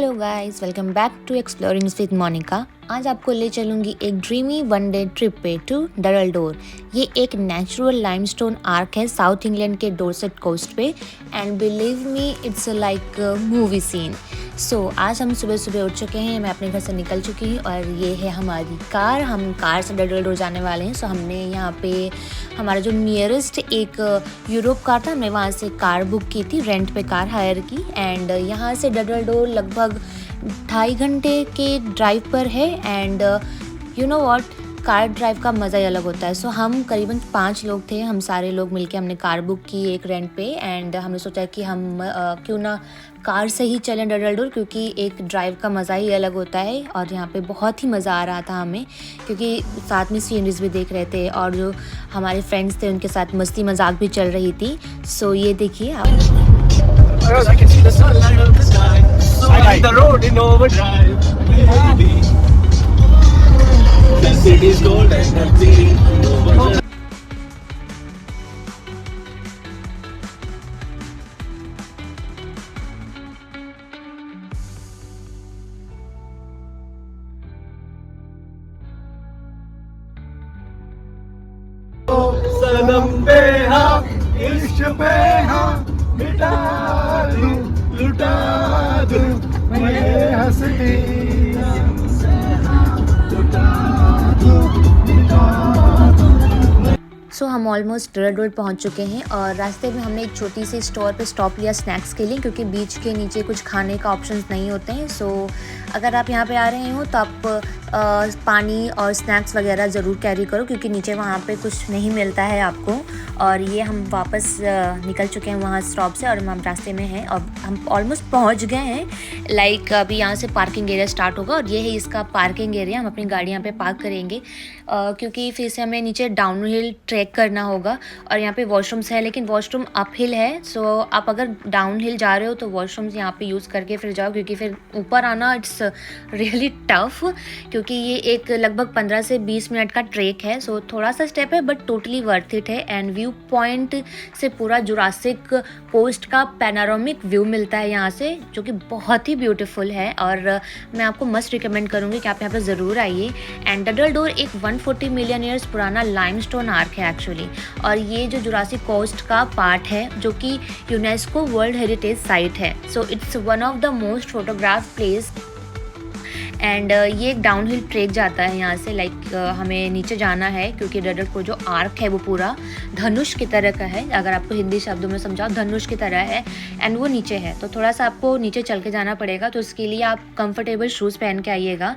Hello guys, welcome back to exploring with Monica. आज आपको ले चलूँगी एक ड्रीमी वन डे ट्रिप पे टू डरल डोर। ये एक नेचुरल लाइमस्टोन आर्क है साउथ इंग्लैंड के डोरसेट कोस्ट पे, and believe me it's like movie scene. So आज हम सुबह सुबह उठ चुके हैं, मैं अपने घर से निकल चुकी हूँ और ये है हमारी कार। हम कार से डरल डोर जाने वाले हैं। सो हमने यहाँ पे हमारा जो नियरेस्ट एक यूरोप कार था, हमने वहाँ से कार बुक की थी, रेंट पे कार हायर की। एंड यहाँ से डरल डोर लगभग 2.5 घंटे के ड्राइव पर है। And you know what, car drive का मज़ा ही अलग होता है। सो हम करीबन 5 लोग थे, हम सारे लोग मिलके हमने कार बुक की एक रेंट पे। एंड हमने सोचा कि हम क्यों ना कार से ही चलें डरल डोर, क्योंकि एक ड्राइव का मज़ा ही अलग होता है। और यहाँ पे बहुत ही मज़ा आ रहा था हमें, क्योंकि साथ में सीनरीज भी देख रहे थे और जो हमारे फ्रेंड्स थे उनके साथ मस्ती मजाक भी चल रही थी। सो ये देखिए आप। I can see the sunlight of the sky. So I like the road in overdrive. Baby, the city's gold and empty. सनम पे हाँ, इश्क पे हाँ, मिटा दूं, लुटा दूं, मैं हंसती सो हम ऑलमोस्ट डरल डोर पहुँच चुके हैं और रास्ते में हमने एक छोटी सी स्टोर पे स्टॉप लिया स्नैक्स के लिए, क्योंकि बीच के नीचे कुछ खाने का ऑप्शंस नहीं होते हैं। सो अगर आप यहाँ पे आ रहे हो तो आप पानी और स्नैक्स वगैरह ज़रूर कैरी करो, क्योंकि नीचे वहाँ पे कुछ नहीं मिलता है आपको। और ये हम वापस निकल चुके हैं वहाँ स्टॉप से और हम रास्ते में हैं और हम ऑलमोस्ट पहुँच गए हैं। लाइक अभी यहाँ से पार्किंग एरिया स्टार्ट होगा और ये है इसका पार्किंग एरिया। हम अपनी गाड़ी यहाँ पे पार्क करेंगे क्योंकि फिर से हमें नीचे डाउन हिल ट्रैक करना होगा। और यहाँ पे वॉशरूम्स है, लेकिन वॉशरूम अप हिल है। सो आप अगर डाउन हिल जा रहे हो तो वॉशरूम्स यहाँ पे यूज़ करके फिर जाओ, क्योंकि फिर ऊपर आना इट्स रियली टफ, क्योंकि ये एक लगभग 15 से 20 मिनट का ट्रैक है। सो थोड़ा सा स्टेप है बट टोटली वर्थ इट है। एंड व्यू पॉइंट से पूरा जुरासिक कोस्ट का पैनारोमिक व्यू मिलता है यहाँ से, जो कि बहुत ही ब्यूटीफुल है। और मैं आपको मस्ट रिकमेंड करूँगी कि आप यहाँ पर ज़रूर आइए। एंड डरल डोर एक 140 मिलियन ईयर्स पुराना लाइमस्टोन आर्क है एक्चुअली, और ये जो जुरासिक कोस्ट का पार्ट है जो कि यूनेस्को वर्ल्ड हेरिटेज साइट है। So it's one of the most photograph place. And ये एक डाउन हिल ट्रैक जाता है यहाँ से। लाइक हमें नीचे जाना है, क्योंकि डरल को जो आर्क है वो पूरा धनुष की तरह का है। अगर आपको हिंदी शब्दों में समझाओ, धनुष की तरह है। एंड वो नीचे है तो थोड़ा सा आपको नीचे चल के जाना पड़ेगा, तो उसके लिए आप कंफर्टेबल शूज़ पहन के आइएगा।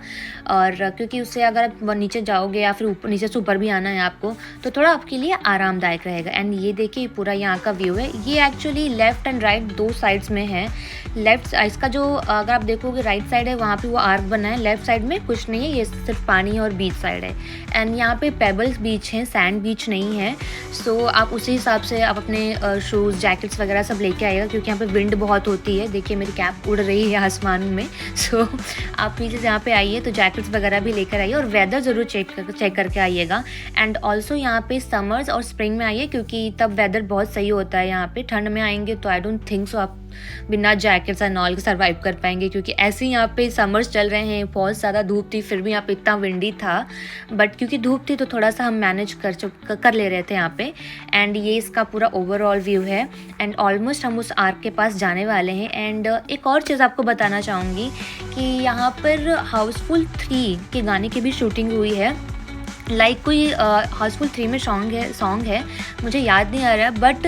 और क्योंकि उससे अगर आप नीचे जाओगे या फिर ऊपर नीचे से ऊपर भी आना है आपको, तो थोड़ा आपके लिए आरामदायक रहेगा। एंड ये देखिए पूरा यहाँ का व्यू है। ये एक्चुअली लेफ्ट एंड राइट दो साइड्स में है। लेफ्ट इसका जो अगर आप देखोगे राइट साइड है, वहाँ पे वो आर्क बना है। लेफ्ट साइड में कुछ नहीं है, ये सिर्फ पानी और बीच साइड है। एंड यहाँ पे पेबल्स बीच हैं, सैंड बीच नहीं है। सो आप उसी हिसाब से आप अपने शूज़ जैकेट्स वगैरह सब लेके आइएगा, क्योंकि यहाँ पे विंड बहुत होती है। देखिए मेरी कैप उड़ रही है आसमान में। सो आप पीछे से यहाँ पे आइए तो जैकेट्स वगैरह भी लेकर आइए और वेदर ज़रूर चेक करके आइएगा। एंड ऑल्सो यहाँ पे समर्स और स्प्रिंग में आइए, क्योंकि तब वेदर बहुत सही होता है यहाँ पे। ठंड में आएंगे तो आई डोंट थिंक सो आप बिना जैकेट्स एंड ऑल के सर्वाइव कर पाएंगे, क्योंकि ऐसे ही यहाँ पे समर्स चल रहे हैं। बहुत ज़्यादा धूप थी, फिर भी यहाँ पे इतना विंडी था, बट क्योंकि धूप थी तो थोड़ा सा हम मैनेज कर ले रहे थे यहाँ पे। एंड ये इसका पूरा ओवरऑल व्यू है। एंड ऑलमोस्ट हम उस आर्क के पास जाने वाले हैं। एंड एक और चीज़ आपको बताना चाहूँगी कि यहाँ पर हाउसफुल 3 के गाने की भी शूटिंग हुई है। लाइक कोई हाउसफुल 3 में सॉन्ग है, मुझे याद नहीं आ रहा है, बट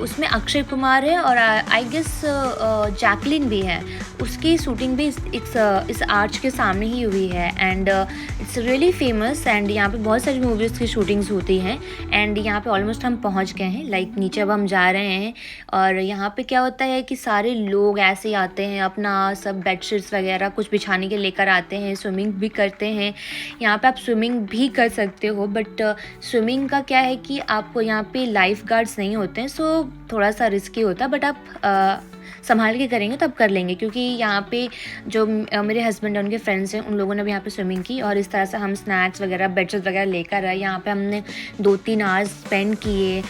उसमें अक्षय कुमार है और आई गेस जैकलिन भी है। उसकी शूटिंग भी इस आर्च के सामने ही हुई है। And it's really famous. And यहाँ पे बहुत सारी मूवीज़ की शूटिंग्स होती हैं। एंड यहाँ पे ऑलमोस्ट हम पहुँच गए हैं। लाइक नीचे अब हम जा रहे हैं और यहाँ पे क्या होता है कि सारे लोग ऐसे ही आते हैं, अपना सब बेडशीट्स वगैरह कुछ बिछाने के लेकर आते हैं, स्विमिंग भी करते हैं। यहाँ पे आप स्विमिंग भी कर सकते हो, बट स्विमिंग का क्या है कि आपको यहाँ पे लाइफ गार्ड्स नहीं होते हैं, सो थोड़ा सा रिस्की होता है। बट आप संभाल के करेंगे तो आप कर लेंगे, क्योंकि यहाँ पे जो मेरे हस्बैंड और उनके फ्रेंड्स हैं उन लोगों ने भी यहाँ पे स्विमिंग की। और इस तरह से हम स्नैक्स वगैरह बेडशीट वगैरह लेकर आए। यहाँ पे हमने 2-3 आवर्स स्पेंड किए।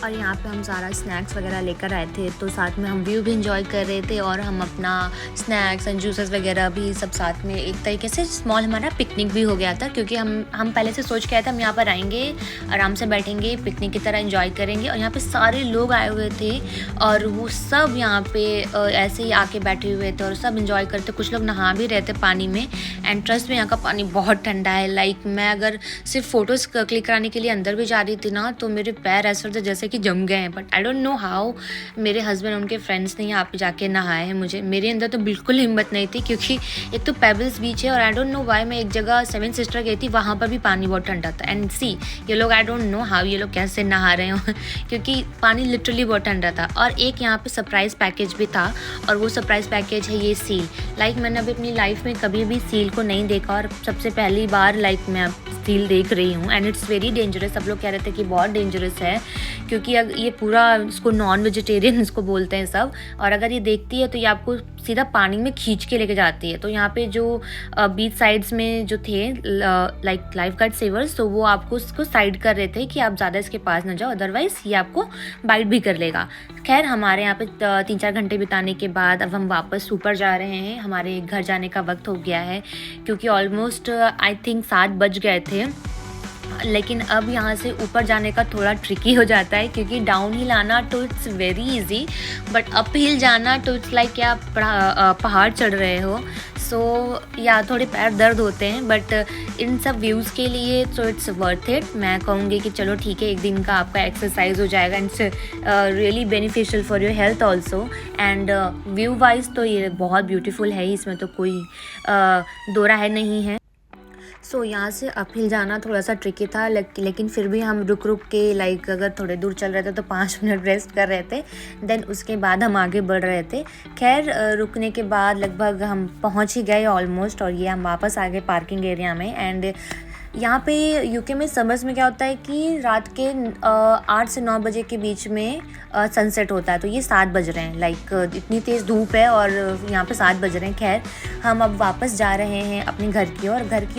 और यहाँ पे हम सारा स्नैक्स वगैरह लेकर आए थे, तो साथ में हम व्यू भी इंजॉय कर रहे थे और हम अपना स्नैक्स एंड जूसेस वगैरह भी सब साथ में, एक तरीके से स्मॉल हमारा पिकनिक भी हो गया था, क्योंकि हम पहले से सोच के आए थे हम यहाँ पर आएंगे, आराम से बैठेंगे, पिकनिक की तरह एंजॉय करेंगे। और यहाँ पे सारे लोग आए हुए थे और वो सब यहाँ पे ऐसे ही आके बैठे हुए थे और सब इंजॉय करते, कुछ लोग नहा भी रहे थे पानी में। एंड ट्रस्ट में यहाँ का पानी बहुत ठंडा है। लाइक मैं अगर सिर्फ फ़ोटोज़ क्लिक कराने के लिए अंदर भी जा रही थी ना, तो मेरे पैर ऐसे थे जैसे कि जम गए हैं। But I don't know how मेरे हस्बैंड उनके फ्रेंड्स ने यहाँ पे जाके नहाए हैं। मेरे अंदर तो बिल्कुल हिम्मत नहीं थी, क्योंकि एक तो पेबल्स बीच है और आई डोंट नो वाई मैं एक जगह सेवन सिस्टर गई थी, वहाँ पर भी पानी बहुत ठंडा था। एंड सी ये लोग, आई डोंट नो हाउ ये लोग कैसे नहा रहे हो क्योंकि पानी लिटरली बहुत ठंडा था। और एक यहाँ पे सरप्राइज़ पैकेज भी था, और वो सरप्राइज़ पैकेज है ये सील। लाइक मैंने अभी अपनी लाइफ में कभी भी सील को नहीं देखा और सबसे पहली बार लाइक मैं सील देख रही हूँ। And it's very dangerous. सब लोग कह रहे थे कि बहुत डेंजरस है, क्योंकि ये पूरा इसको नॉन वेजिटेरियन इसको बोलते हैं सब, और अगर ये देखती है तो ये आपको सीधा पानी में खींच के लेके जाती है। तो यहाँ पे जो बीच साइड्स में जो थे लाइक लाइफ गार्ड सेवर्स, तो वो आपको उसको साइड कर रहे थे कि आप ज़्यादा इसके पास ना जाओ, अदरवाइज़ ये आपको बाइट भी कर लेगा। खैर हमारे यहाँ पे 3-4 घंटे बिताने के बाद अब हम वापस ऊपर जा रहे हैं। हमारे घर जाने का वक्त हो गया है, क्योंकि ऑलमोस्ट आई थिंक 7 बज गए थे। लेकिन अब यहाँ से ऊपर जाने का थोड़ा ट्रिकी हो जाता है, क्योंकि डाउन हिल आना तो it's very easy, but up hill जाना तो इट्स लाइक क्या पहाड़ चढ़ रहे हो। सो या थोड़े पैर दर्द होते हैं, बट इन सब व्यूज़ के लिए तो इट्स वर्थ इट। मैं कहूँगी कि चलो ठीक है, एक दिन का आपका एक्सरसाइज हो जाएगा, it's really beneficial for your health also. And view wise तो ये बहुत ब्यूटीफुल है, इसमें तो कोई दो राय नहीं है। सो यहाँ से अपहिल जाना थोड़ा सा ट्रिकी था, लेकिन फिर भी हम रुक के लाइक अगर थोड़े दूर चल रहे थे तो 5 मिनट रेस्ट कर रहे थे, देन उसके बाद हम आगे बढ़ रहे थे। खैर रुकने के बाद लगभग हम पहुँच ही गए ऑलमोस्ट, और ये हम वापस आ गए पार्किंग एरिया में। एंड यहाँ पे यूके में समर्स में क्या होता है कि रात के 8 से 9 बजे के बीच में सनसेट होता है, तो ये 7 बज रहे हैं। लाइक इतनी तेज़ धूप है और यहाँ पे 7 बज रहे हैं। खैर हम अब वापस जा रहे हैं अपने घर की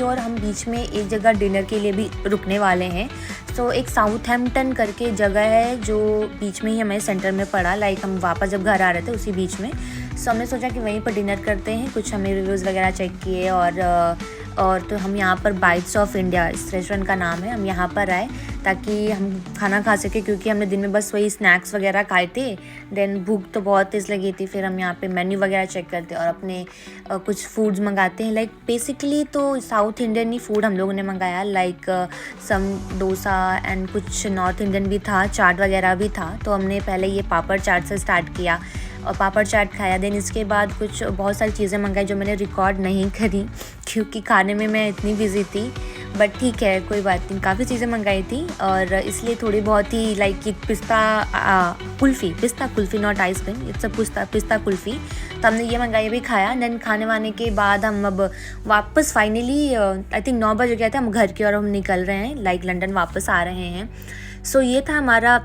ओर। हम बीच में एक जगह डिनर के लिए भी रुकने वाले हैं। सो एक साउथहैम्पटन करके जगह है जो बीच में ही हमें सेंटर में पड़ा। लाइक हम वापस जब घर आ रहे थे उसी बीच में, सो हमने सोचा कि वहीं पर डिनर करते हैं। कुछ हमने रिव्यूज़ वगैरह चेक किए और तो हम यहाँ पर बाइट्स ऑफ इंडिया इस रेस्टोरेंट का नाम है, हम यहाँ पर आए ताकि हम खाना खा सके, क्योंकि हमने दिन में बस वही स्नैक्स वगैरह खाए थे। देन भूख तो बहुत तेज़ लगी थी। फिर हम यहाँ पे मेन्यू वगैरह चेक करते और अपने कुछ फूड्स मंगाते हैं। लाइक बेसिकली तो साउथ इंडियन ही फूड हम लोगों ने मंगाया, लाइक सम डोसा एंड कुछ नॉर्थ इंडियन भी था, चाट वगैरह भी था। तो हमने पहले ये पापड़ चाट से स्टार्ट किया और पापड़ चाट खाया। देन इसके बाद कुछ बहुत सारी चीज़ें मंगाई जो मैंने रिकॉर्ड नहीं करी, क्योंकि खाने में मैं इतनी बिजी थी। बट ठीक है, कोई बात नहीं, काफ़ी चीज़ें मंगाई थी और इसलिए थोड़ी बहुत ही लाइक पिस्ता kulfi not ice cream, it's a पिस्ता कुल्फ़ी। तो हमने ये मंगाई भी खाया। देन खाने वाने के बाद हम अब वापस फाइनली आई थिंक 9 बज गया था, हम घर की ओर हम निकल रहे हैं, लाइक लंदन वापस आ रहे हैं। सो ये था हमारा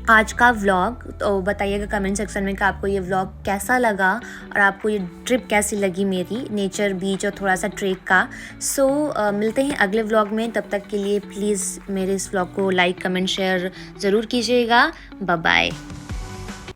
आज का व्लॉग। तो बताइएगा कमेंट सेक्शन में कि आपको ये व्लॉग कैसा लगा और आपको ये ट्रिप कैसी लगी मेरी नेचर, बीच और थोड़ा सा ट्रेक का। सो मिलते हैं अगले व्लॉग में। तब तक के लिए प्लीज़ मेरे इस व्लॉग को लाइक कमेंट शेयर ज़रूर कीजिएगा। Bye bye.